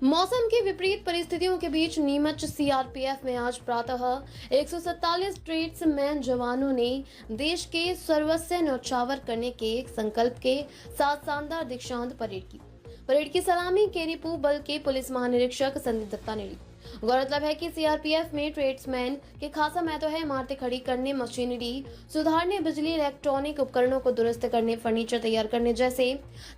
मौसम की विपरीत परिस्थितियों के बीच नीमच सीआरपीएफ में आज प्रातः 147 ट्रेड्समैन जवानों ने देश के सर्वस्व न्यौछावर करने के संकल्प के साथ शानदार दीक्षांत परेड की सलामी केरीपू बल के पुलिस महानिरीक्षक संदीप दत्ता ने ली। गौरतलब है कि सीआरपीएफ में ट्रेड्समैन के खासा महत्व है। इमारतें खड़ी करने, मशीनरी सुधारने, बिजली इलेक्ट्रॉनिक उपकरणों को दुरुस्त करने, फर्नीचर तैयार करने जैसे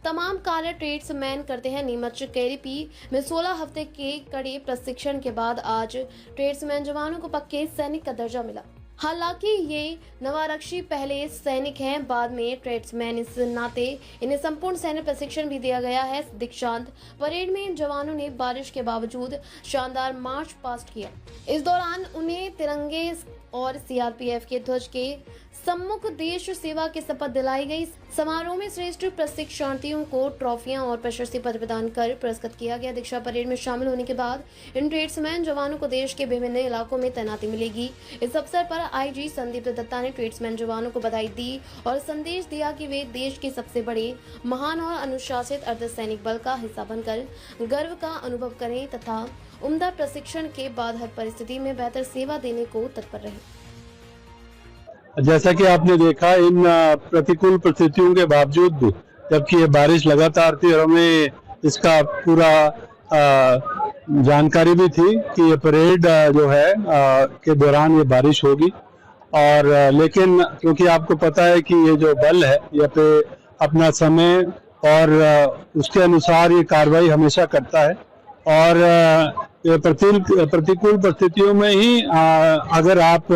तमाम कार्य ट्रेड्समैन करते हैं। नीमच केरीपी में 16 हफ्ते के कड़े प्रशिक्षण के बाद आज ट्रेड्समैन जवानों को पक्के सैनिक का दर्जा मिला। हालांकि ये नवारक्षी पहले सैनिक हैं, बाद में ट्रेड्समैन, इस नाते इन्हें संपूर्ण सैन्य प्रशिक्षण भी दिया गया है। दीक्षांत परेड में इन जवानों ने बारिश के बावजूद शानदार मार्च पास्ट किया। इस दौरान उन्हें तिरंगे और सीआरपीएफ के ध्वज के सम्मुख देश सेवा की शपथ दिलाई गई। समारोह में श्रेष्ठ प्रशिक्षणार्थियों को ट्रॉफियां और प्रशस्ति पत्र प्रदान कर पुरस्कृत किया गया। दीक्षा परेड में शामिल होने के बाद इन ट्रेड्समैन जवानों को देश के विभिन्न इलाकों में तैनाती मिलेगी। इस अवसर पर आईजी संदीप दत्ता ने ट्रेड्समैन जवानों को बधाई दी और संदेश दिया कि वे देश के सबसे बड़े, महान और अनुशासित अर्धसैनिक बल का हिस्सा बनकर गर्व का अनुभव करें तथा उम्दा प्रशिक्षण के बाद हर परिस्थिति में बेहतर सेवा देने को तत्पर रहे। जैसा कि आपने देखा, इन प्रतिकूल परिस्थितियों के बावजूद भी, जबकि ये बारिश लगातार थी और हमें इसका पूरा जानकारी भी थी कि ये परेड जो है के दौरान ये बारिश होगी, और लेकिन क्योंकि आपको पता है कि ये जो बल है ये पे अपना समय और उसके अनुसार ये कार्रवाई हमेशा करता है, और ये प्रतिकूल परिस्थितियों में ही अगर आप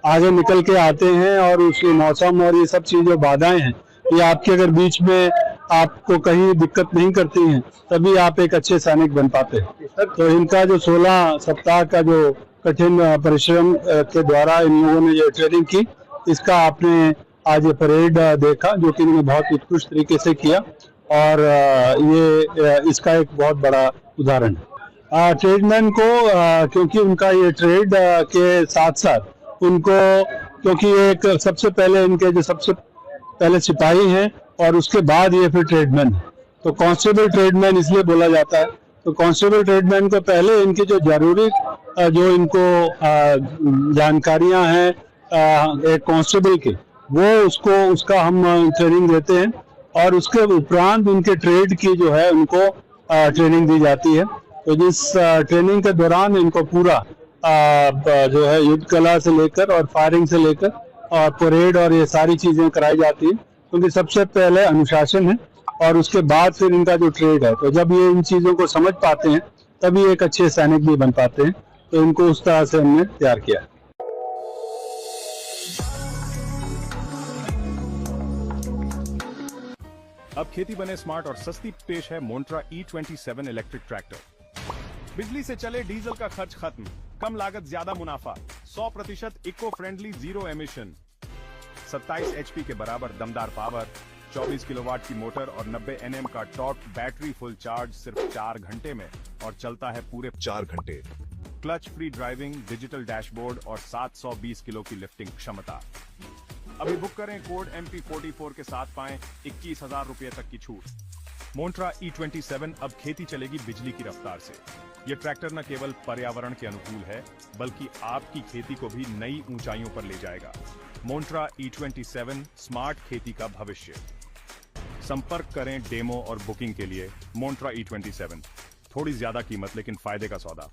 आगे निकल के आते हैं और उसके मौसम और ये सब चीजें बाधाएं हैं, ये आपके अगर बीच में आपको कहीं दिक्कत नहीं करती हैं, तभी आप एक अच्छे सैनिक बन पाते हैं। तो इनका जो 16 सप्ताह का जो कठिन परिश्रम के द्वारा इन लोगों ने जो ट्रेनिंग की, इसका आपने आज ये परेड देखा, जो कि इन्होंने बहुत उत्कृष्ट तरीके से किया, और ये इसका एक बहुत बड़ा उदाहरण है। ट्रेडमैन को क्योंकि उनका ये ट्रेड के साथ साथ उनको, क्योंकि एक सबसे पहले इनके जो सबसे पहले सिपाही हैं और उसके बाद ये फिर ट्रेडमैन है, तो कांस्टेबल ट्रेडमैन इसलिए बोला जाता है। तो कांस्टेबल ट्रेडमैन को पहले इनकी जो जरूरी जो इनको जानकारियां हैं एक कांस्टेबल के, वो उसका हम ट्रेनिंग देते हैं, और उसके उपरांत उनके ट्रेड की जो है उनको ट्रेनिंग दी जाती है। तो जिस ट्रेनिंग के दौरान इनको पूरा जो है युद्ध कला से लेकर और फायरिंग से लेकर और परेड और ये सारी चीजें कराई जाती है, क्योंकि सबसे पहले अनुशासन है और उसके बाद फिर इनका जो ट्रेड है। तो जब ये इन चीजों को समझ पाते हैं तभी एक अच्छे सैनिक भी बन पाते हैं। तो इनको उस तरह से हमने तैयार किया है। अब खेती बने स्मार्ट और सस्ती, पेश है मोन्ट्रा E27 इलेक्ट्रिक ट्रैक्टर। बिजली से चले, डीजल का खर्च खत्म, कम लागत ज्यादा मुनाफा, 100% eco friendly, zero emission, 27 HP के बराबर दमदार पावर, 24 किलोवाट की मोटर और 90 Nm का टॉर्क, बैटरी फुल चार्ज सिर्फ 4 घंटे में और चलता है पूरे 4 घंटे। Clutch free driving, digital dashboard और 720 किलो की लिफ्टिंग क्षमता। अभी बुक करें, कोड MP44 के साथ पाएं 21,000 रुपए तक की छूट। मोन्ट्रा E27 अब खेती चलेगी बिजली की रफ्तार से। ये ट्रैक्टर न केवल पर्यावरण के अनुकूल है, बल्कि आपकी खेती को भी नई ऊंचाइयों पर ले जाएगा। मोन्ट्रा E27, स्मार्ट खेती का भविष्य। संपर्क करें डेमो और बुकिंग के लिए। मोन्ट्रा E27, थोड़ी ज्यादा कीमत लेकिन फायदे का सौदा।